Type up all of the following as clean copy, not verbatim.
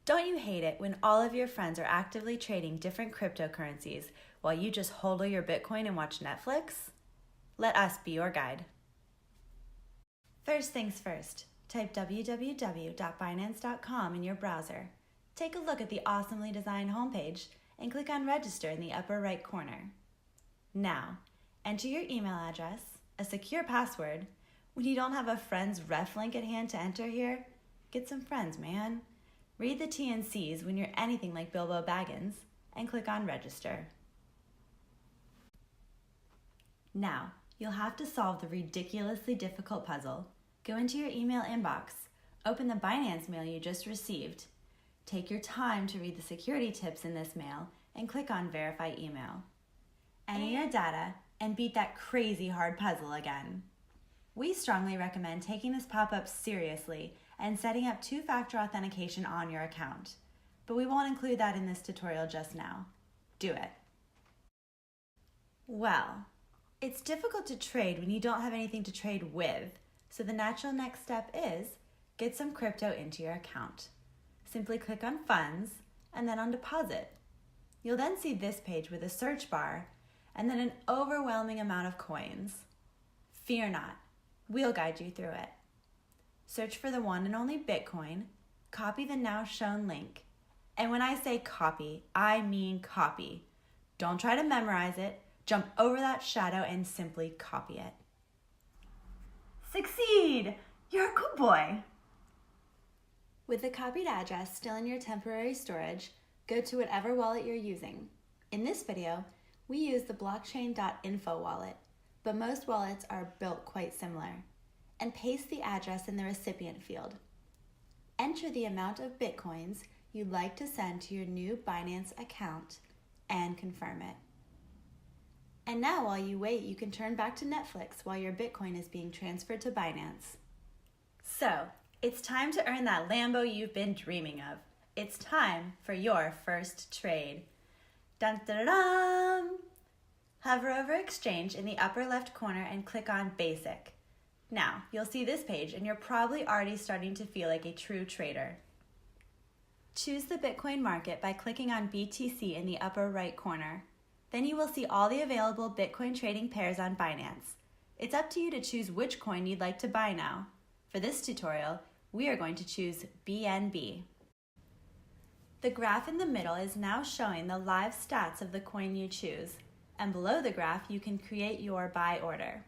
Don't you hate it when all of your friends are actively trading different cryptocurrencies while you just hodl your Bitcoin and watch Netflix? Let us be your guide. First things first, type www.binance.com in your browser. Take a look at the awesomely designed homepage and click on Register in the upper right corner. Now, enter your email address, a secure password. When you don't have a friend's ref link at hand to enter here, get some friends, man. Read the T&Cs when you're anything like Bilbo Baggins and click on Register. Now, you'll have to solve the ridiculously difficult puzzle. Go into your email inbox, open the Binance mail you just received. Take your time to read the security tips in this mail and click on Verify Email. Enter your data and beat that crazy hard puzzle again. We strongly recommend taking this pop-up seriously and setting up two-factor authentication on your account. But we won't include that in this tutorial just now. Do it. Well, it's difficult to trade when you don't have anything to trade with, so the natural next step is get some crypto into your account. Simply click on Funds and then on Deposit. You'll then see this page with a search bar and then an overwhelming amount of coins. Fear not, we'll guide you through it. Search for the one and only Bitcoin, copy the now shown link. And when I say copy, I mean copy. Don't try to memorize it, jump over that shadow and simply copy it. Succeed! You're a good boy! With the copied address still in your temporary storage, go to whatever wallet you're using. In this video, we use the blockchain.info wallet, but most wallets are built quite similar. And paste the address in the recipient field. Enter the amount of Bitcoins you'd like to send to your new Binance account and confirm it. And now while you wait, you can turn back to Netflix while your Bitcoin is being transferred to Binance. So, it's time to earn that Lambo you've been dreaming of. It's time for your first trade. Dun dun dun dun! Hover over Exchange in the upper left corner and click on Basic. Now, you'll see this page and you're probably already starting to feel like a true trader. Choose the Bitcoin market by clicking on BTC in the upper right corner. Then you will see all the available Bitcoin trading pairs on Binance. It's up to you to choose which coin you'd like to buy now. For this tutorial, we are going to choose BNB. The graph in the middle is now showing the live stats of the coin you choose, and below the graph you can create your buy order.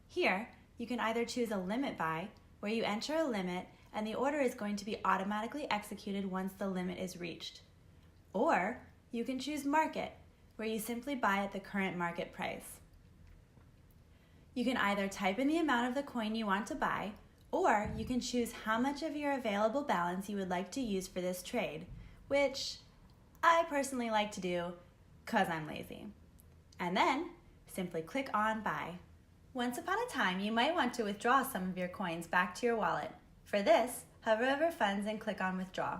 Here, you can either choose a limit buy, where you enter a limit and the order is going to be automatically executed once the limit is reached. Or you can choose market, where you simply buy at the current market price. You can either type in the amount of the coin you want to buy, or you can choose how much of your available balance you would like to use for this trade, which I personally like to do because I'm lazy. And then simply click on buy. Once upon a time, you might want to withdraw some of your coins back to your wallet. For this, hover over Funds and click on Withdraw.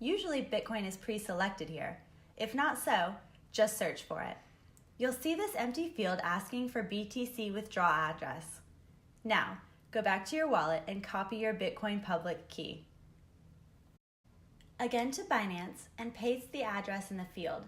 Usually Bitcoin is pre-selected here. If not so, just search for it. You'll see this empty field asking for BTC withdraw address. Now, go back to your wallet and copy your Bitcoin public key. Again to Binance and paste the address in the field.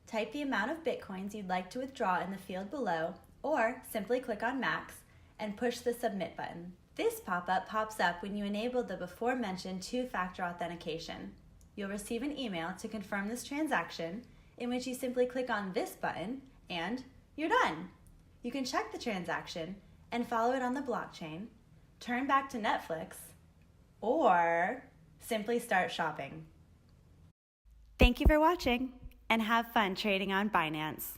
Type the amount of Bitcoins you'd like to withdraw in the field below, or simply click on Max and push the Submit button. This pop-up pops up when you enable the before-mentioned two-factor authentication. You'll receive an email to confirm this transaction, in which you simply click on this button and you're done. You can check the transaction and follow it on the blockchain, turn back to Netflix, or simply start shopping. Thank you for watching and have fun trading on Binance.